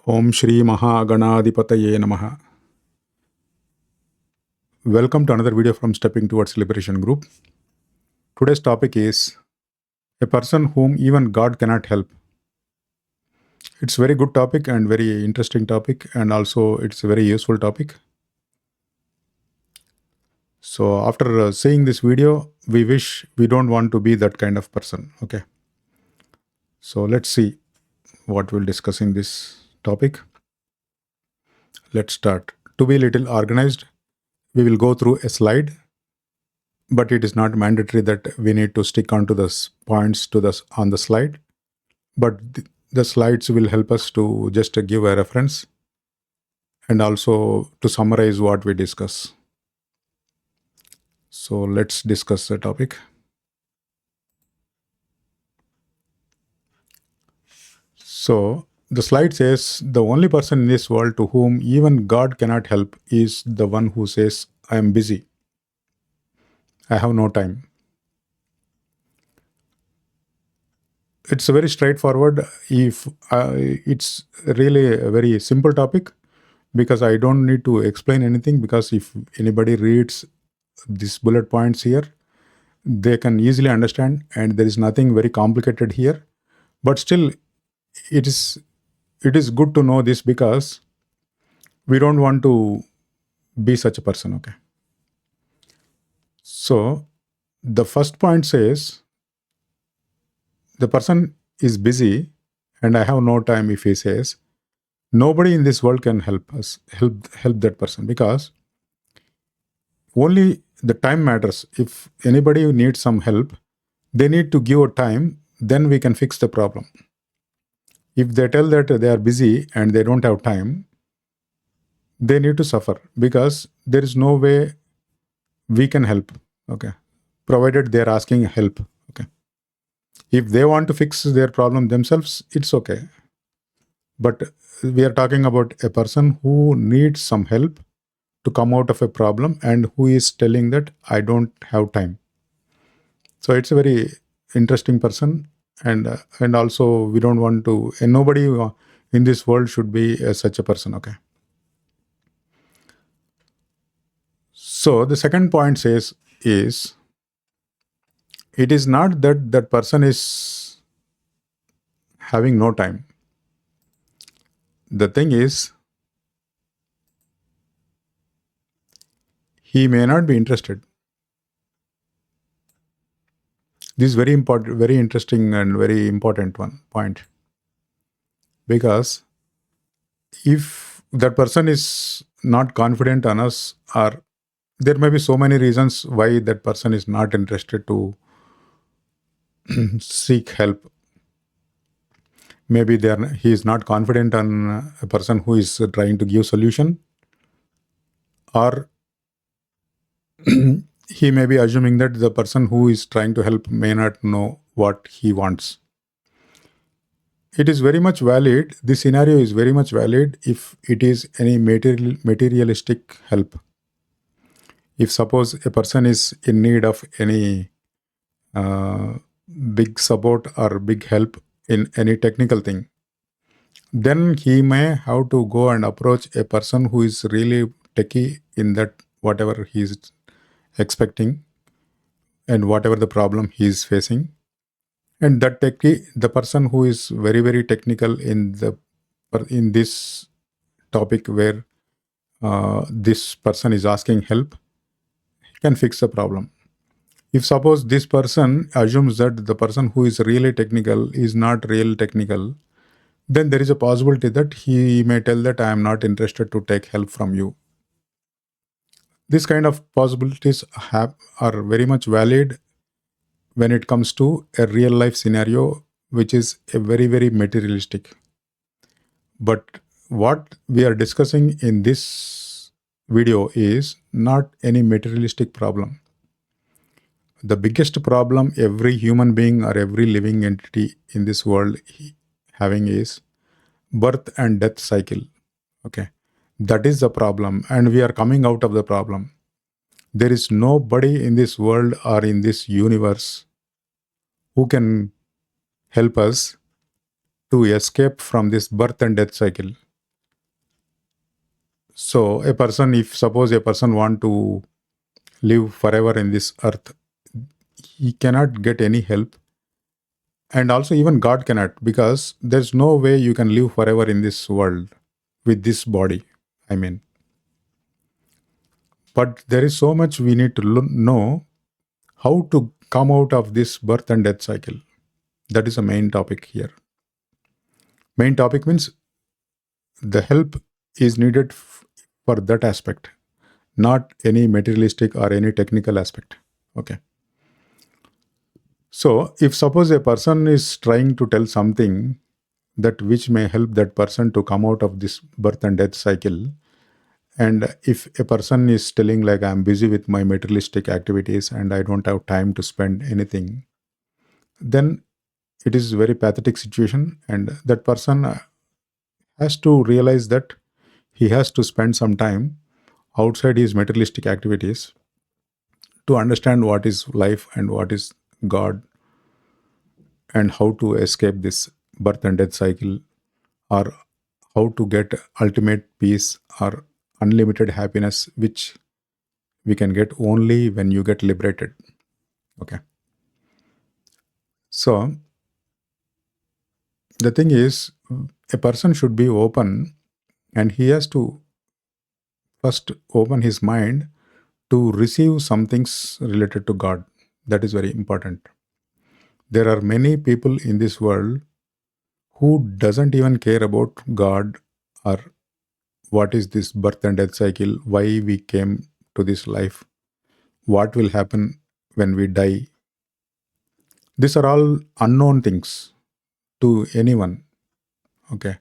Om Shri Mahaganadipataye Namaha. Welcome to another video from Stepping Towards Liberation Group. Today's topic is a person whom even God cannot help. It's a very good topic and very interesting topic, and also it's a very useful topic. So after seeing this video, we wish we don't want to be that kind of person. Okay. So let's see what we'll discuss in this topic. Let's start. To be a little organized, we will go through a slide, but it is not mandatory that we need to stick onto the points on the slide. But the slides will help us to just give a reference and also to summarize what we discuss. So let's discuss the topic. So the slide says the only person in this world to whom even God cannot help is the one who says, I am busy. I have no time. It's very straightforward. If it's really a very simple topic, because I don't need to explain anything, because if anybody reads these bullet points here, they can easily understand, and there is nothing very complicated here. But still, it is good to know this, because we don't want to be such a person. Okay. So the first point says the person is busy and I have no time. If he says, nobody in this world can help that person, because only the time matters. If anybody needs some help, they need to give a time, then we can fix the problem. If they tell that they are busy and they don't have time, they need to suffer, because there is no way we can help. Okay. Provided they are asking help. Okay. If they want to fix their problem themselves, it's okay. But we are talking about a person who needs some help to come out of a problem and who is telling that I don't have time. So it's a very interesting person, and also we don't want to, and nobody in this world should be such a person. Okay. So the second point says is, it is not that that person is having no time. The thing is, he may not be interested. This is very important, very interesting and very important point. Because if that person is not confident on us, or there may be so many reasons why that person is not interested to seek help. Maybe he is not confident on a person who is trying to give solution, or he may be assuming that the person who is trying to help may not know what he wants. It is very much valid. This scenario is very much valid if it is any materialistic help. If suppose a person is in need of any big support or big help in any technical thing, then he may have to go and approach a person who is really techie in that whatever he is expecting and whatever the problem he is facing. And that techie, the person who is very, very technical in this topic where this person is asking help, can fix the problem. If suppose this person assumes that the person who is really technical is not real technical, then there is a possibility that he may tell that I am not interested to take help from you. This kind of possibilities are very much valid when it comes to a real life scenario, which is a very, very materialistic. But what we are discussing in this video is not any materialistic problem. The biggest problem every human being or every living entity in this world having is birth and death cycle. Okay. That is the problem, and we are coming out of the problem. There is nobody in this world or in this universe who can help us to escape from this birth and death cycle. So a person, if suppose a person want to live forever in this earth, he cannot get any help, and also even God cannot, because there's no way you can live forever in this world with this body, I mean. But there is so much we need to know how to come out of this birth and death cycle. That is the main topic here. Main topic means the help is needed for that aspect, not any materialistic or any technical aspect. Okay. So if suppose a person is trying to tell something that which may help that person to come out of this birth and death cycle, and if a person is telling like, I'm busy with my materialistic activities and I don't have time to spend anything, then it is a very pathetic situation, and that person has to realize that he has to spend some time outside his materialistic activities to understand what is life and what is God, and how to escape this birth and death cycle, or how to get ultimate peace or unlimited happiness, which we can get only when you get liberated. Okay. So the thing is, a person should be open, and he has to first open his mind to receive some things related to God. That is very important. There are many people in this world who doesn't even care about God, or what is this birth and death cycle, why we came to this life, what will happen when we die. These are all unknown things to anyone. Okay.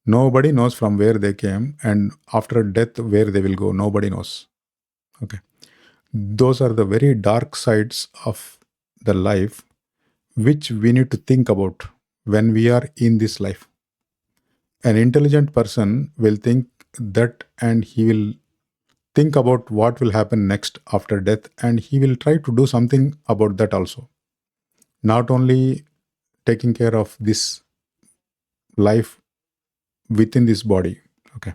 Nobody knows from where they came, and after death where they will go. Nobody knows. Okay. Those are the very dark sides of the life which we need to think about when we are in this life. An intelligent person will think that, and he will think about what will happen next after death, and he will try to do something about that also. Not only taking care of this life within this body. Okay.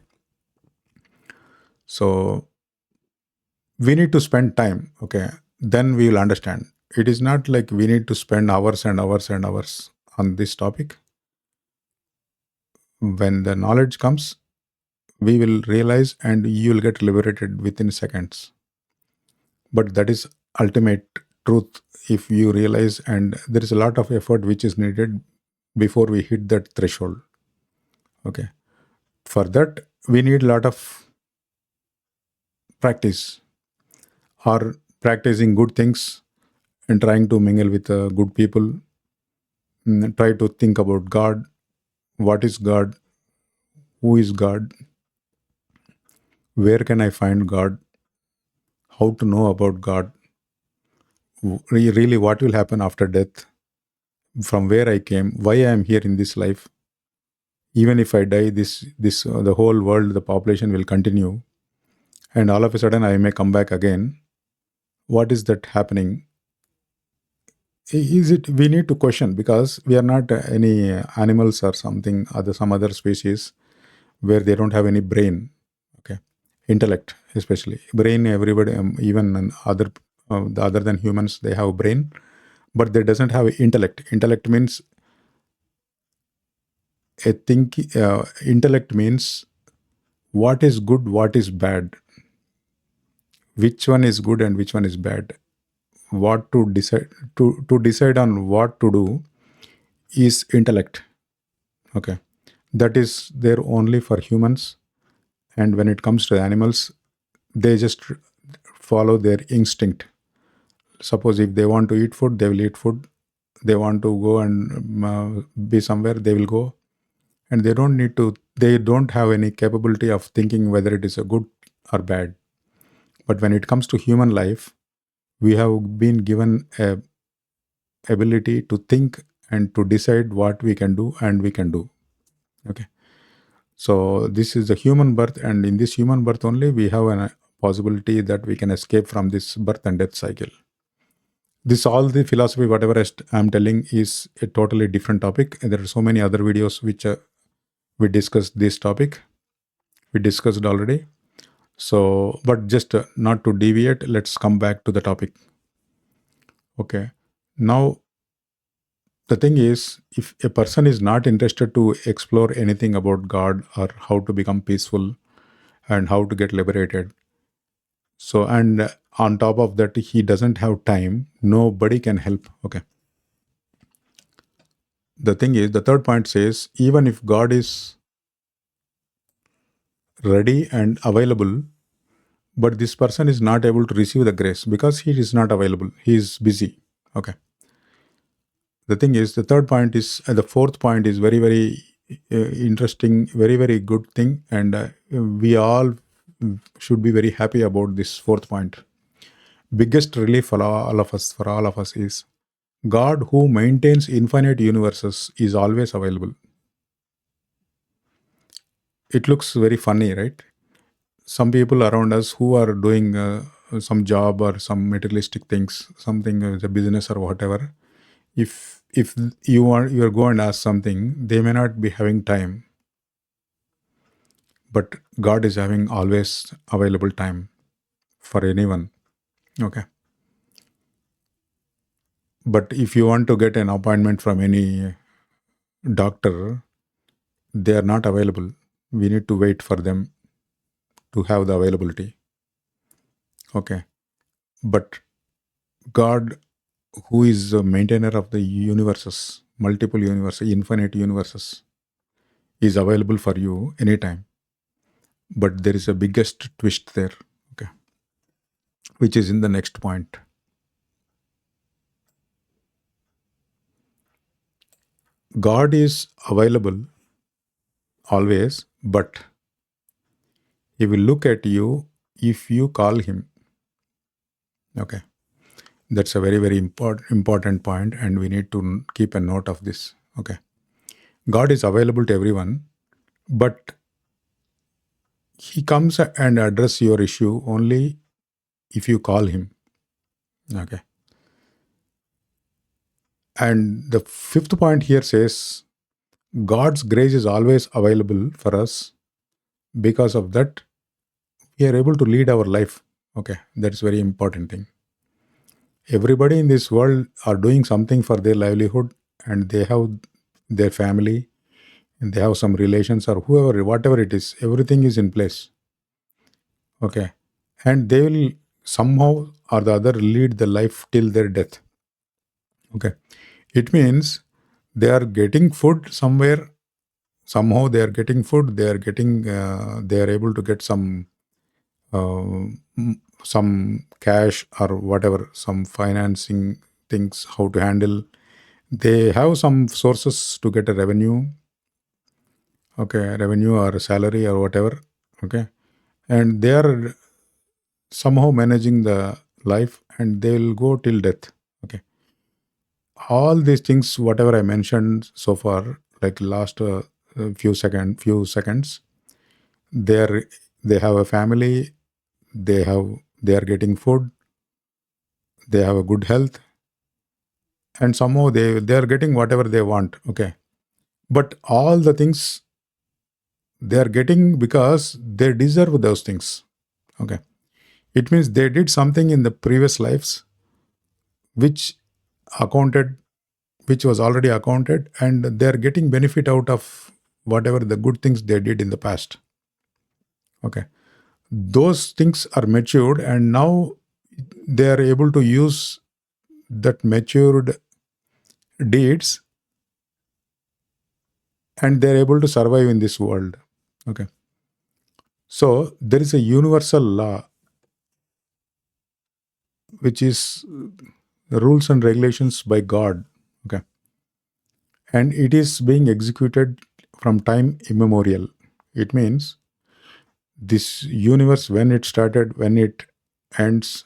So we need to spend time. Okay. Then we will understand. It is not like we need to spend hours and hours and hours on this topic. When the knowledge comes, we will realize and you will get liberated within seconds. But that is ultimate truth if you realize, and there is a lot of effort which is needed before we hit that threshold. Okay. For that, we need a lot of practice, or practicing good things and trying to mingle with good people. Try to think about God. What is God? Who is God? Where can I find God? How to know about God? Really, what will happen after death? From where I came? Why I am here in this life? Even if I die, this the whole world, the population will continue, and all of a sudden I may come back again. What is that happening? Is it, we need to question, because we are not any animals or something other, some other species where they don't have any brain. Okay. Intellect, especially brain, everybody, even other the other than humans, they have brain, but they doesn't have intellect. Intellect means a think. Intellect means what is good, what is bad, which one is good and which one is bad, what to decide, to decide on what to do is intellect. Okay. That is there only for humans, and when it comes to animals, they just follow their instinct. Suppose if they want to eat food, they will eat food. They want to go and be somewhere, they will go, and they don't need to, they don't have any capability of thinking whether it is a good or bad. But when it comes to human life, we have been given a ability to think and to decide what we can do and we can do. Okay. So this is the human birth, and in this human birth only we have a possibility that we can escape from this birth and death cycle. This all the philosophy, whatever I'm telling, is a totally different topic. And there are so many other videos which we discussed this topic. We discussed already. So, but just not to deviate, let's come back to the topic. Okay. Now, the thing is, if a person is not interested to explore anything about God or how to become peaceful and how to get liberated, so and on top of that, he doesn't have time, nobody can help. Okay. The thing is, the third point says, even if God is ready and available, but this person is not able to receive the grace because he is not available, he is busy. Okay. The thing is, the third point is, the fourth point is very, very interesting, very, very good thing. And we all should be very happy about this fourth point. Biggest relief for all of us is God who maintains infinite universes is always available. It looks very funny, right? Some people around us who are doing some job or some materialistic things, something a business or whatever, if you are going to ask something, they may not be having time, but God is having always available time for anyone. Okay. But if you want to get an appointment from any doctor, they are not available. We need to wait for them to have the availability. Okay. But God, who is the maintainer of the universes, multiple universes, infinite universes, is available for you anytime. But there is a biggest twist there, okay, which is in the next point. God is available always, but He will look at you if you call Him. Okay, that's a very, very important point, and we need to keep a note of this. Okay, God is available to everyone, but He comes and address your issue only if you call Him. Okay, and the fifth point here says God's grace is always available for us. Because of that, we are able to lead our life. Okay, that's very important thing. Everybody in this world are doing something for their livelihood, and they have their family, and they have some relations or whoever, whatever it is, everything is in place. Okay, and they will somehow or the other lead the life till their death. Okay, it means they are getting food somewhere. Somehow they are getting food. They are getting. They are able to get uh, some cash or whatever, some financing things, how to handle. They have some sources to get a revenue, okay, revenue or salary or whatever, okay, and they are somehow managing the life and they will go till death, okay. All these things, whatever I mentioned so far, like last few seconds, they are they have a family, they are getting food, they have a good health, and somehow they are getting whatever they want, okay. But all the things they are getting because they deserve those things, okay. It means they did something in the previous lives which accounted, which was already accounted, and they are getting benefit out of whatever the good things they did in the past, okay. Those things are matured and now they are able to use that matured deeds, and they're able to survive in this world, okay. So there is a universal law which is the rules and regulations by God, okay, and it is being executed from time immemorial. It means this universe, when it started, when it ends,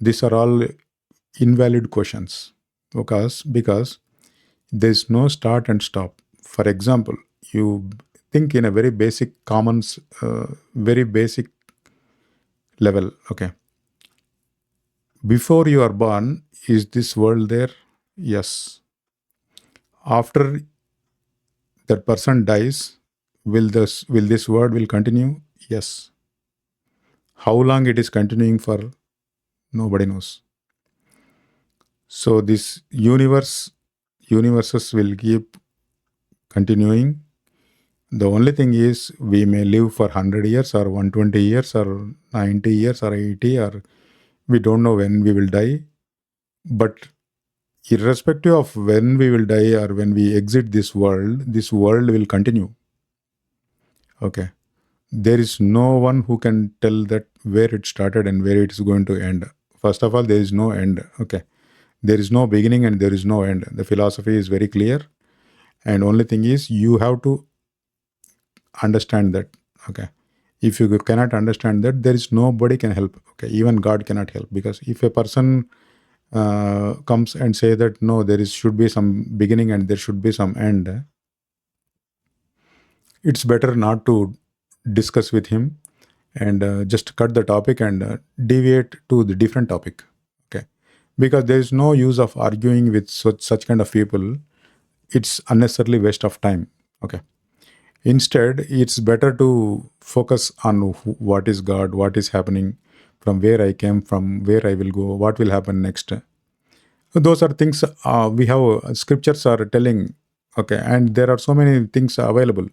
these are all invalid questions, because there is no start and stop. For example, you think in a very basic very basic level, okay. Before you are born, is this world there? Yes. After that person dies, will this world will continue? Yes. How long it is continuing for, nobody knows. So this universes will keep continuing. The only thing is we may live for 100 years or 120 years or 90 years or 80, or we don't know when we will die. But irrespective of when we will die or when we exit this world will continue. Okay. There is no one who can tell that where it started and where it is going to end. First of all, there is no end. Okay. There is no beginning and there is no end. The philosophy is very clear. And only thing is you have to understand that. Okay. If you cannot understand that, there is nobody can help. Okay. Even God cannot help, because if a person comes and say that no, there is should be some beginning and there should be some end, it's better not to discuss with him, and just cut the topic and deviate to the different topic. Okay. Because there is no use of arguing with such kind of people. It's unnecessarily waste of time. Okay. Instead, it's better to focus on what is God, what is happening, from where I came from, where I will go, what will happen next. Those are things we have, scriptures are telling. Okay. And there are so many things available.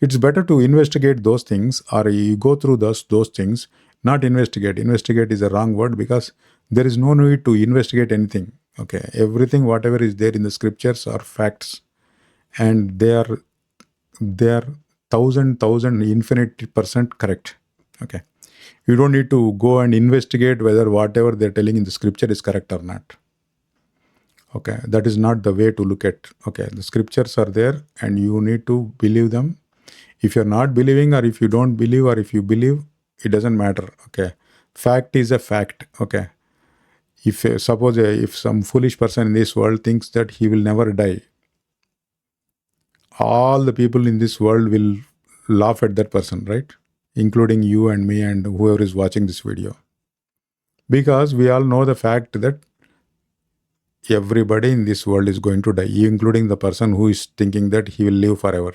It's better to investigate those things, or you go through those things, not investigate. Investigate is a wrong word, because there is no need to investigate anything. Okay. Everything, whatever is there in the scriptures are facts, and they are thousand infinite% correct. Okay. You don't need to go and investigate whether whatever they're telling in the scripture is correct or not. Okay. That is not the way to look at. Okay. The scriptures are there and you need to believe them. If you're not believing, or if you don't believe, or if you believe, it doesn't matter. Okay. Fact is a fact. Okay. If suppose if some foolish person in this world thinks that he will never die, all the people in this world will laugh at that person, right? Including you and me and whoever is watching this video. Because we all know the fact that everybody in this world is going to die, including the person who is thinking that he will live forever.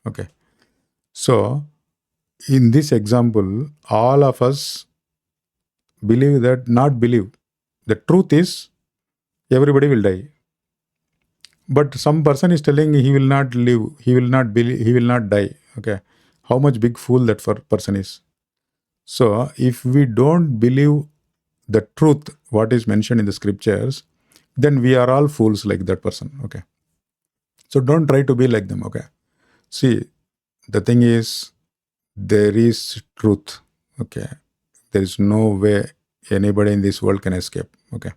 Okay. So, in this example, all of us believe that, not believe. The truth is, everybody will die. But some person is telling he will not live, he will not believe, he will not die. Okay. How much big fool that person is. So, if we don't believe the truth, what is mentioned in the scriptures, then we are all fools like that person. Okay. So, don't try to be like them. Okay. See, the thing is, there is truth. Okay. There is no way anybody in this world can escape. Okay.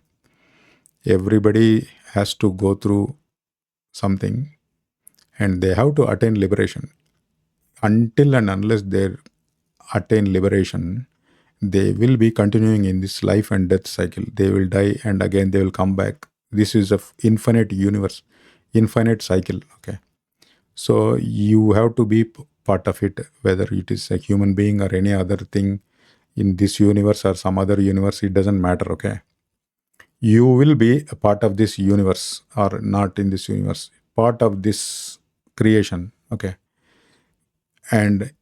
Everybody has to go through something and they have to attain liberation. Until and unless they attain liberation, they will be continuing in this life and death cycle. They will die and again they will come back. This is an infinite universe, infinite cycle. Okay. So you have to be part of it, whether it is a human being or any other thing in this universe or some other universe, it doesn't matter. Okay. You will be a part of this universe or not in this universe, part of this creation. Okay. And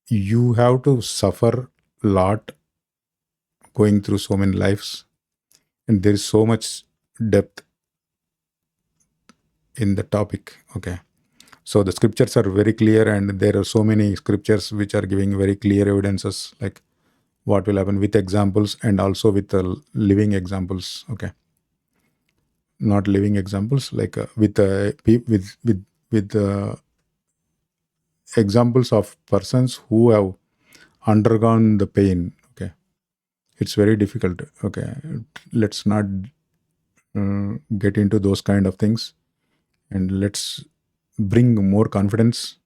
you have to suffer a lot going through so many lives, and there is so much depth in the topic. Okay. So the scriptures are very clear, and there are so many scriptures which are giving very clear evidences, like what will happen, with examples and also with living examples. Okay. Not living examples, like with examples of persons who have undergone the pain. Okay. It's very difficult. Okay. Let's not get into those kind of things, and let's bring more confidence.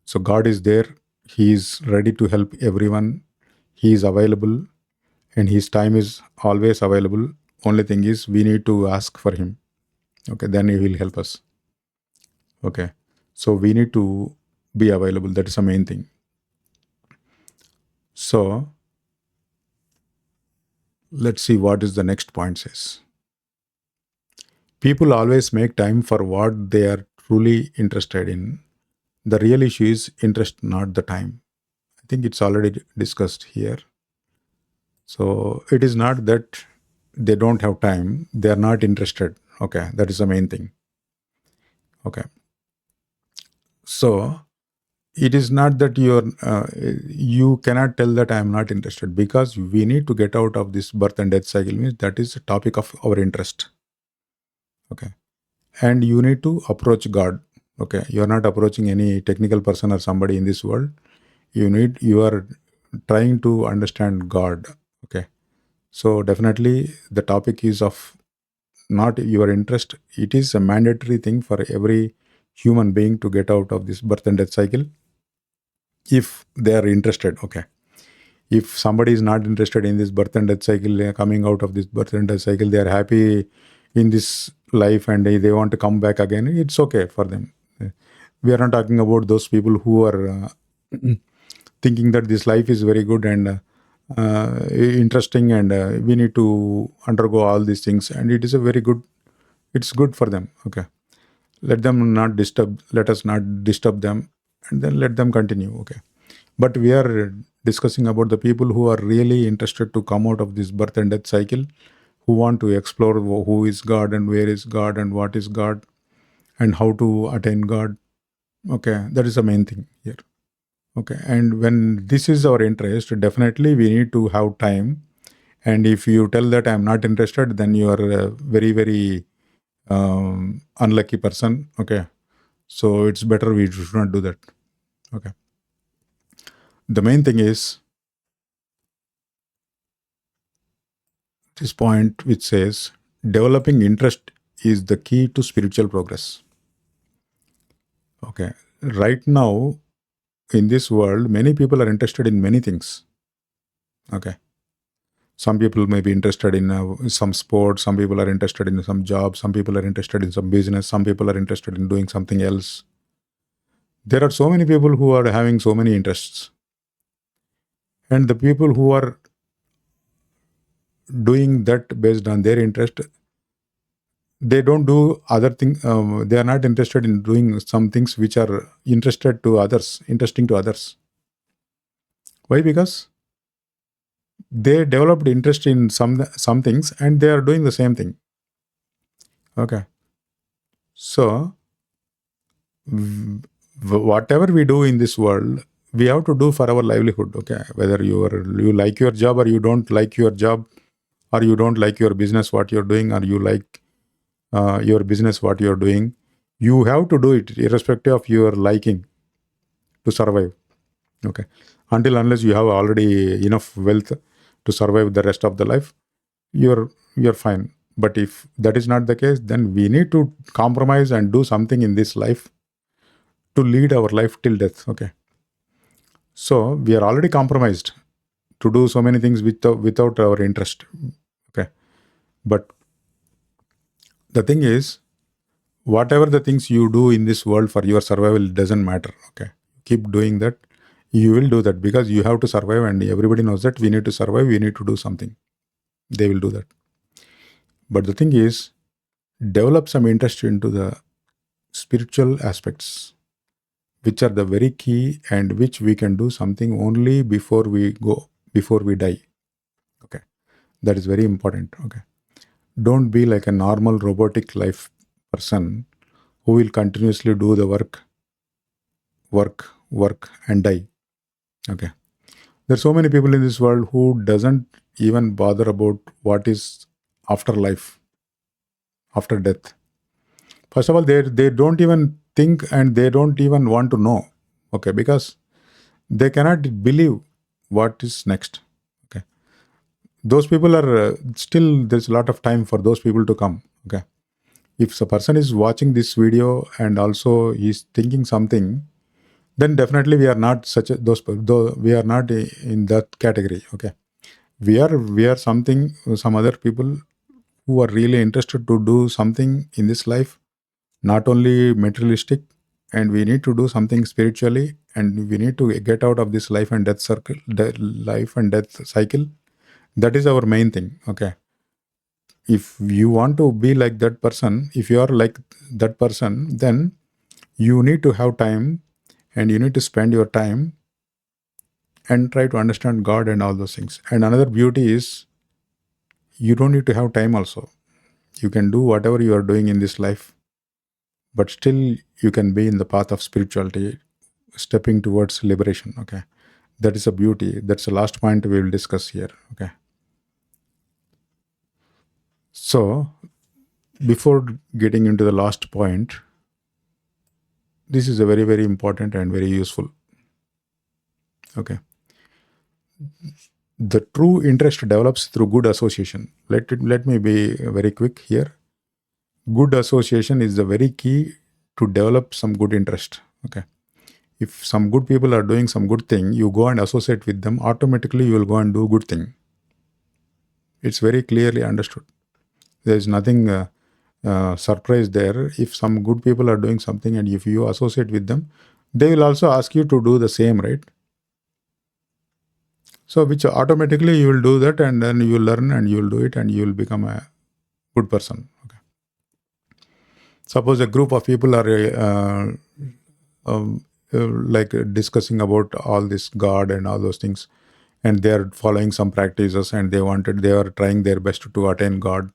So God is there. He is ready to help everyone. He is available, and his time is always available. Only thing is we need to ask for him. Okay. Then he will help us. Okay. So we need to be available. That is the main thing. So let's see what is the next point says. People always make time for what they are truly interested in. The real issue is interest, not the time. think it's already discussed here. So it is not that they don't have time, they are not interested. Okay, that is the main thing. Okay, so it is not that you cannot tell that I am not interested, because we need to get out of this birth and death cycle. Means that is a topic of our interest. Okay, and you need to approach God. Okay, you are not approaching any technical person or somebody in this world. You are trying to understand God. Okay, so definitely the topic is of not your interest. It is a mandatory thing for every human being to get out of this birth and death cycle if they are interested. Okay, if somebody is not interested in this birth and death cycle, they are coming out of this birth and death cycle, they are happy in this life and they want to come back again, it's okay for them. We are not talking about those people who are thinking that this life is very good and interesting, and we need to undergo all these things, and it is a very good, it's good for them. Okay, let us not disturb them, and then let them continue. Okay, but we are discussing about the people who are really interested to come out of this birth and death cycle, who want to explore who is God and where is God and what is God and how to attain God. Okay, that is the main thing here. Okay, and when this is our interest, definitely we need to have time. And if you tell that I'm not interested, then you are a very, very unlucky person. Okay, so it's better we should not do that. Okay, the main thing is this point which says developing interest is the key to spiritual progress. Okay, right now in this world, many people are interested in many things. Okay, some people may be interested in some sport, some people are interested in some job, some people are interested in some business, some people are interested in doing something else. There are so many people who are having so many interests, and the people who are doing that based on their interest, they don't do other things. They are not interested in doing some things which are interesting to others. Why? Because they developed interest in some things and they are doing the same thing. Okay, so whatever we do in this world, we have to do for our livelihood. Okay, whether you like your job or you don't like your job, or you don't like your business what you're doing, or you like your business what you're doing, you have to do it irrespective of your liking to survive. Okay, unless you have already enough wealth to survive the rest of the life, you're fine. But if that is not the case, then we need to compromise and do something in this life to lead our life till death. Okay, so we are already compromised to do so many things without our interest. Okay, but the thing is, whatever the things you do in this world for your survival doesn't matter. Okay, keep doing that. You will do that because you have to survive, and everybody knows that we need to survive, we need to do something. They will do that. But the thing is, develop some interest into the spiritual aspects, which are the very key, and which we can do something only before we die. Okay, that is very important. Okay, don't be like a normal robotic life person who will continuously do the work and die. Okay, there are so many people in this world who doesn't even bother about what is after life, after death. First of all, they don't even think, and they don't even want to know. Okay, because they cannot believe what is next. Okay, those people are still, there's a lot of time for those people to come. Okay, if a person is watching this video and also is thinking something, then definitely we are not such a, those though we are not in that category. Okay, we are something, some other people who are really interested to do something in this life, not only materialistic, and we need to do something spiritually, and we need to get out of this life and death circle, the life and death cycle. That is our main thing. Okay, if you want to be like that person, if you are like that person, then you need to have time, and you need to spend your time and try to understand God and all those things. And another beauty is you don't need to have time also. You can do whatever you are doing in this life, but still you can be in the path of spirituality, stepping towards liberation. Okay. That is a beauty. That's the last point we will discuss here. Okay. So before getting into the last point, this is a very, very important and very useful. Okay. The true interest develops through good association. Let me be very quick here. Good association is the very key to develop some good interest. Okay. If some good people are doing some good thing, you go and associate with them, automatically you will go and do good thing. It's very clearly understood. There is nothing surprise there. If some good people are doing something and if you associate with them, they will also ask you to do the same, right? So which automatically you will do that, and then you will learn and you will do it and you will become a good person. Okay. Suppose a group of people are like discussing about all this God and all those things, and they are following some practices and they are trying their best to attain God,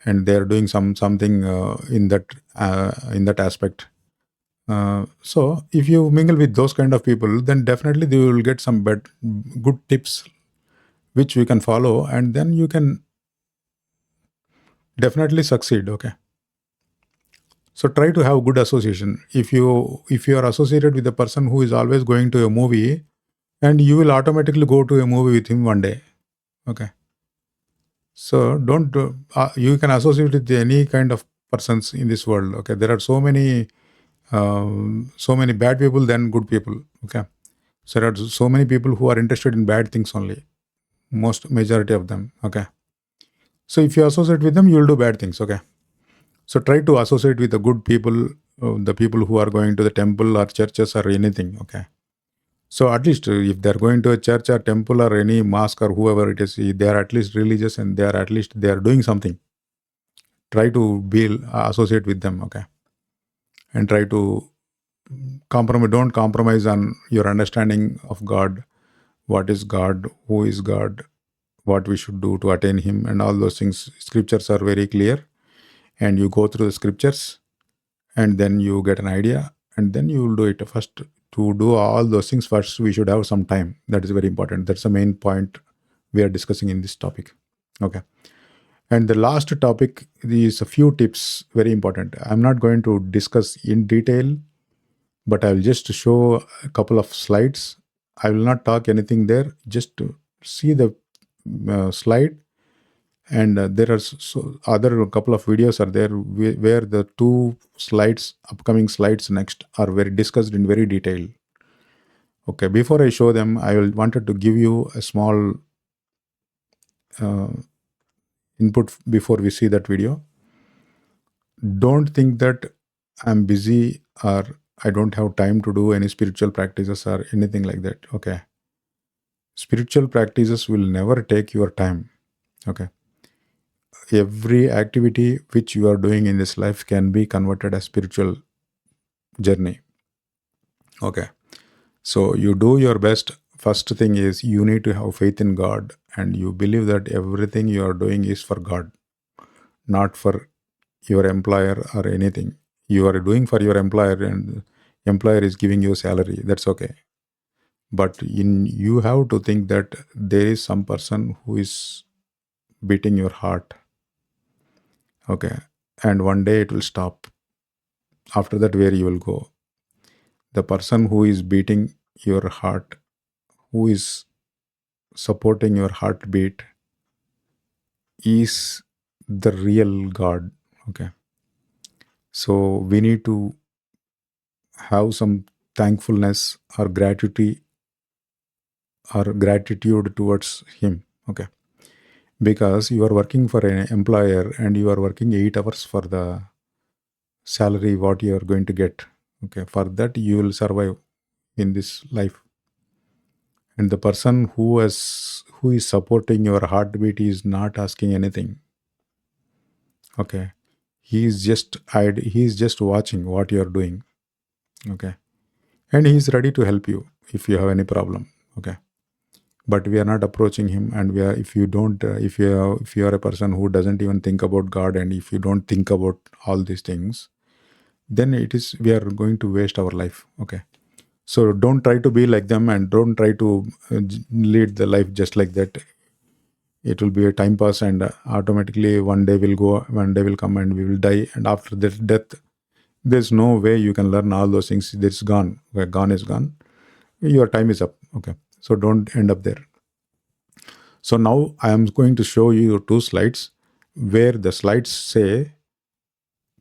and they are doing something in that aspect. So if you mingle with those kind of people, then definitely they will get some good tips which we can follow, and then you can definitely succeed. Okay. So try to have good association. If you are associated with a person who is always going to a movie, and you will automatically go to a movie with him one day. Okay. So don't you can associate with any kind of persons in this world. Okay. There are so many bad people than good people. Okay. So there are so many people who are interested in bad things only. Most majority of them. Okay. So if you associate with them, you will do bad things. Okay. So try to associate with the good people, the people who are going to the temple or churches or anything. Okay. So at least if they're going to a church or temple or any mosque or whoever it is, they are at least religious and they are doing something. Try to be associate with them. Okay. And try to don't compromise on your understanding of God. What is God? Who is God? What we should do to attain Him, and all those things. Scriptures are very clear, and you go through the scriptures, and then you get an idea, and then you will do it. First, to do all those things, first we should have some time. That is very important. That's the main point we are discussing in this topic. Okay. And the last topic is a few tips, very important. I'm not going to discuss in detail, but I'll just show a couple of slides. I will not talk anything there, just to see the slide. And there are other couple of videos are there where the upcoming slides next are very discussed in very detail. Okay, before I show them, I will wanted to give you a small uh, input before we see that video. Don't think that I'm busy or I don't have time to do any spiritual practices or anything like that. Okay. Spiritual practices will never take your time. Okay. Every activity which you are doing in this life can be converted as spiritual journey. Okay. So you do your best. First thing is you need to have faith in God and you believe that everything you are doing is for God, not for your employer or anything. You are doing for your employer and employer is giving you salary. That's okay. But you have to think that there is some person who is beating your heart. Okay. And one day it will stop. After that, where you will go? The person who is beating your heart, who is supporting your heartbeat, is the real God. Okay. So we need to have some thankfulness or gratitude towards Him. Okay. Because you are working for an employer and you are working 8 hours for the salary what you are going to get. Okay. For that you will survive in this life. And the person who is supporting your heartbeat is not asking anything. Okay. He is just watching what you are doing. Okay. And he is ready to help you if you have any problem. Okay, but we are not approaching him, and we are, if you don't if you are a person who doesn't even think about God, and if you don't think about all these things, then it is, we are going to waste our life. Okay, so don't try to be like them, and don't try to lead the life just like that. It will be a time pass, and automatically one day will go, one day will come, and we will die, and after that death, there's no way you can learn all those things. It's gone. Where gone is gone. Your time is up. Okay, so don't end up there. So now I am going to show you two slides where the slides say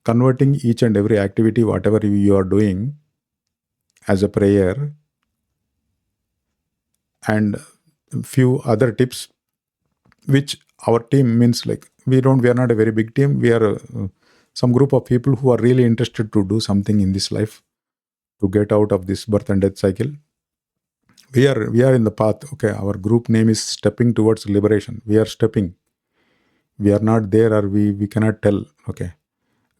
converting each and every activity, whatever you are doing, as a prayer, and few other tips which our team, means like we are not a very big team. We are some group of people who are really interested to do something in this life to get out of this birth and death cycle. We are in the path. Okay, our group name is Stepping Towards Liberation. We are stepping. We are not there, or we cannot tell. Okay,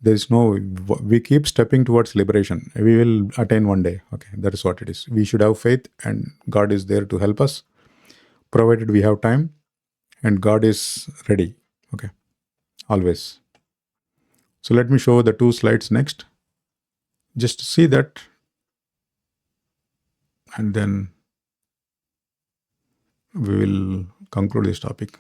there is no, we keep stepping towards liberation. We will attain one day. Okay, that is what it is. We should have faith, and God is there to help us, provided we have time, and God is ready. Okay, always. So let me show the two slides next. Just see that, and then we will conclude this topic.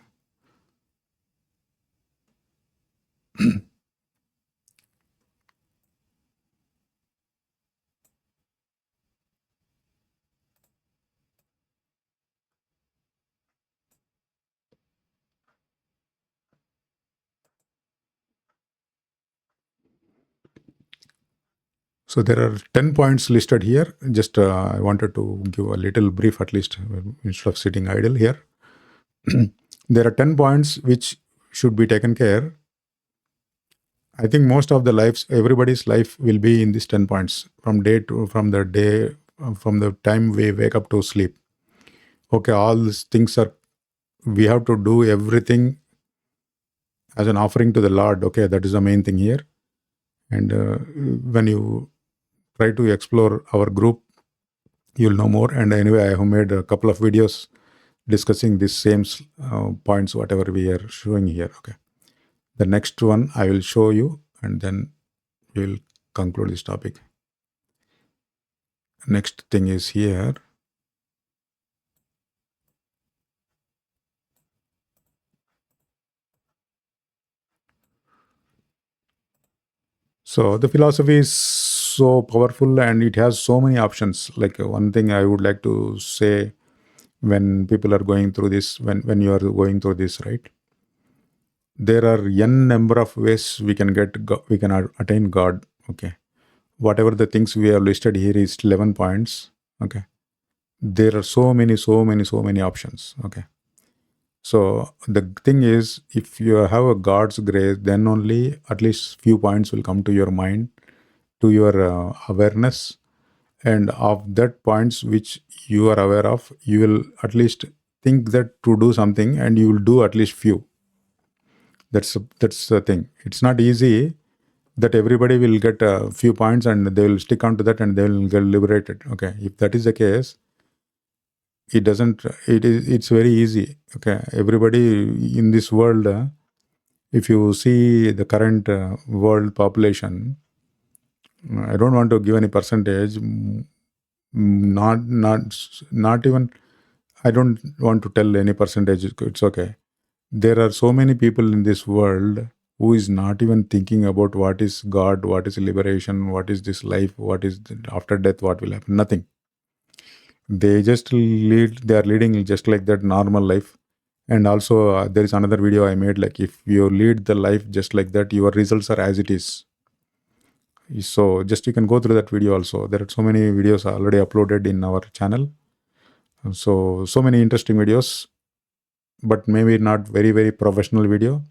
So there are 10 points listed here. Just I wanted to give a little brief, at least, instead of sitting idle here. There are 10 points which should be taken care. I think most of the lives, everybody's life will be in these 10 points from the time we wake up to sleep. Okay, all these things are, we have to do everything as an offering to the Lord. Okay, that is the main thing here. And when you try to explore our group, you'll know more. And anyway, I have made a couple of videos discussing these same points, whatever we are showing here. Okay, the next one I will show you, and then we will conclude this topic. Next thing is here. So the philosophy is so powerful, and it has so many options. Like one thing I would like to say, when people are going through this, when you are going through this, right? There are n number of ways we can we can attain God. Okay, whatever the things we have listed here is 11 points. Okay, there are so many options. Okay, so the thing is, if you have a God's grace, then only at least few points will come to your mind, to your awareness, and of that points which you are aware of, you will at least think that to do something, and you will do at least few. That's the thing. It's not easy that everybody will get a few points and they will stick on to that and they will get liberated. Okay, if that is the case, it doesn't. It's very easy. Okay, everybody in this world, if you see the current world population, I don't want to give any percentage. Not even. I don't want to tell any percentage. It's okay. There are so many people in this world who is not even thinking about what is God, what is liberation, what is this life, what is after death, what will happen. Nothing. They just lead. They are leading just like that normal life. And also, there is another video I made. Like, if you lead the life just like that, your results are as it is. So just you can go through that video also. There are so many videos already uploaded in our channel. So many interesting videos, but maybe not very professional video.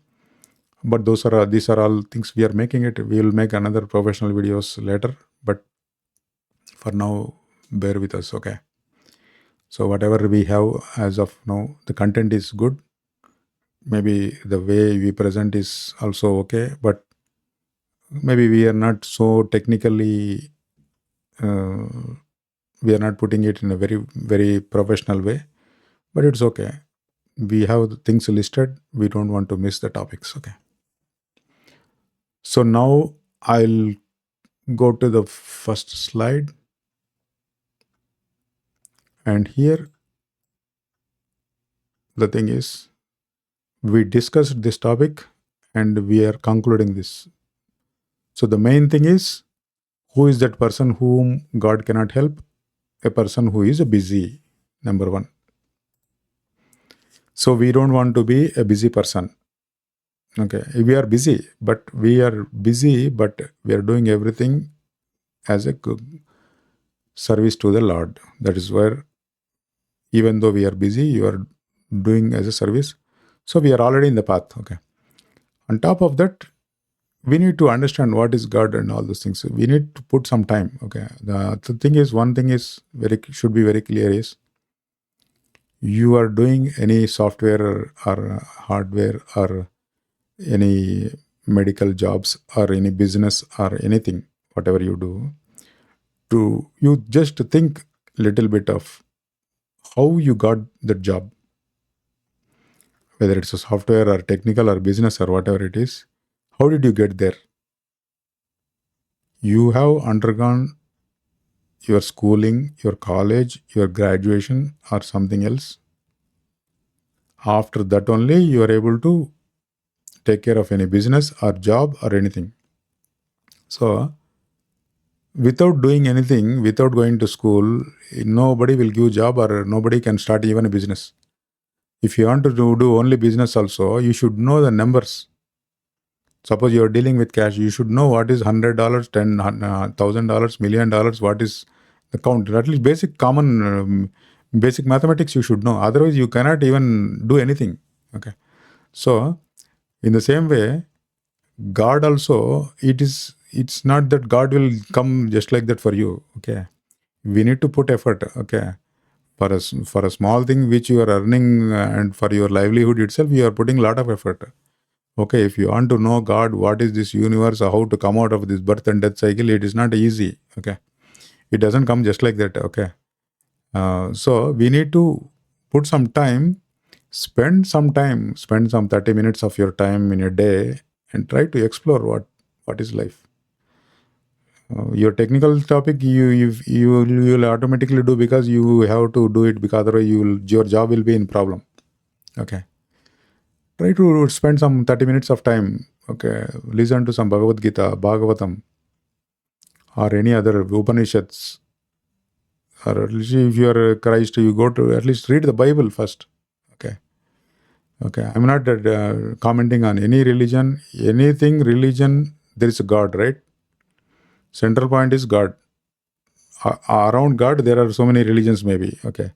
But these are all things we are making it. We will make another professional videos later. But for now, bear with us, okay? So whatever we have as of now, the content is good. Maybe the way we present is also okay, but maybe we are not so technically We are not putting it in a very, very professional way, but it's okay. We have the things listed. We don't want to miss the topics. Okay. So now I'll go to the first slide. And here the thing is, we discussed this topic and we are concluding this. So the main thing is, who is that person whom God cannot help? A person who is busy, number one. So we don't want to be a busy person. Okay, we are busy, but we are doing everything as a service to the Lord. That is where, even though we are busy, you are doing as a service. So we are already in the path. Okay. On top of that, we need to understand what is God and all those things. So we need to put some time. Okay. The thing is, one thing is should be very clear is, you are doing any software or hardware or any medical jobs or any business or anything, whatever you do, you just think little bit of how you got that job, whether it's a software or technical or business or whatever it is. How did you get there? You have undergone your schooling, your college, your graduation, or something else. After that only you are able to take care of any business or job or anything. So without doing anything, without going to school, nobody will give job or nobody can start even a business. If you want to do only business also, you should know the numbers. Suppose you are dealing with cash, you should know what is $100, $1,000, $1,000,000, what is the count. At least basic common, basic mathematics you should know. Otherwise, you cannot even do anything. Okay. So, in the same way, God also, it's not that God will come just like that for you. Okay. We need to put effort. Okay. For a small thing which you are earning and for your livelihood itself, you are putting a lot of effort. Okay, if you want to know God, what is this universe, how to come out of this birth and death cycle, it is not easy. Okay, it doesn't come just like that. Okay, so we need to put some time, spend some 30 minutes of your time in a day, and try to explore what is life. Your technical topic, you will automatically do because you have to do it, because otherwise your job will be in problem. Okay. Try to spend some 30 minutes of time. Okay. Listen to some Bhagavad Gita, Bhagavatam, or any other Upanishads. Or at least if you are a Christ, you go to at least read the Bible first. Okay. Okay. I'm not commenting on any religion. Anything religion, there is a God, right? Central point is God. Around God, there are so many religions, maybe. Okay.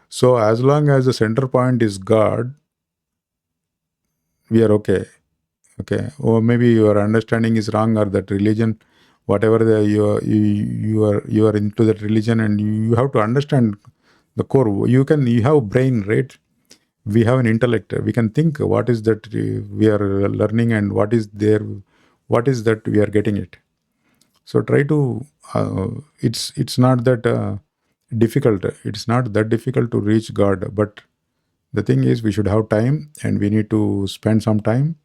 So as long as the center point is God, we are okay. Okay, or maybe your understanding is wrong, or that religion, whatever you are into that religion, and you have to understand the core. You have brain, right? We have an intellect. We can think what is that we are learning, and what is that we are getting it. So try to. It's not that difficult. It's not that difficult to reach God, but the thing is, we should have time, and we need to spend some time,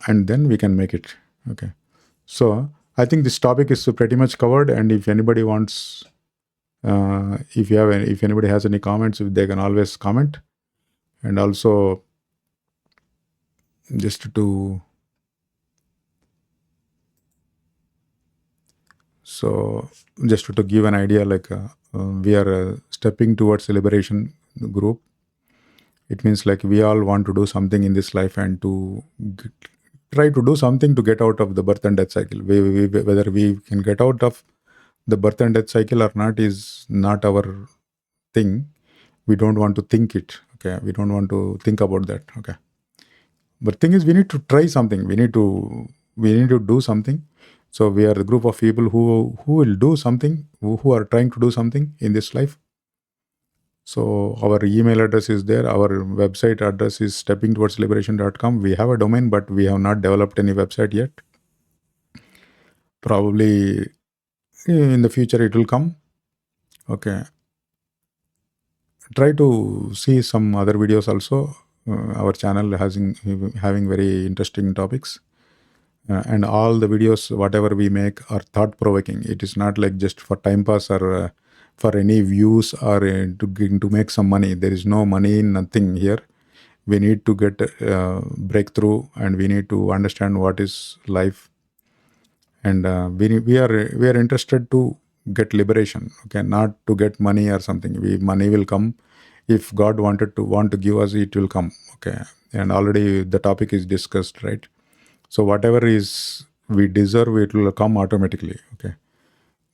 and then we can make it. Okay. So I think this topic is pretty much covered. And if anybody wants, if anybody has any comments, they can always comment. And also, just to give an idea, like we are stepping towards a liberation group. It means like we all want to do something in this life and to try to do something to get out of the birth and death cycle. Whether we can get out of the birth and death cycle or not is not our thing. We don't want to think it. Okay, we don't want to think about that. Okay, but thing is, we need to try something. We need to do something. So we are a group of people who will do something, who are trying to do something in this life. So our email address is there. Our website address is steppingtowardsliberation.com. We have a domain, but we have not developed any website yet. Probably in the future it will come. Okay, try to see some other videos also. Our channel has having very interesting topics, and all the videos whatever we make are thought provoking. It is not like just for time pass or for any views or to make some money. There is no money, nothing here. We need to get breakthrough, and we need to understand what is life, and we are interested to get liberation. Okay, not to get money or something. Money will come if God want to give us, it will come. Okay, and already the topic is discussed, right? So whatever is we deserve, it will come automatically. Okay,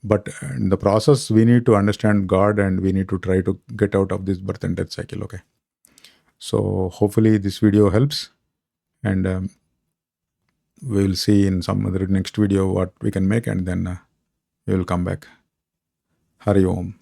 but in the process we need to understand God, and we need to try to get out of this birth and death cycle. Okay, so hopefully this video helps, and we will see in some other next video what we can make, and then we will come back. Hari Om.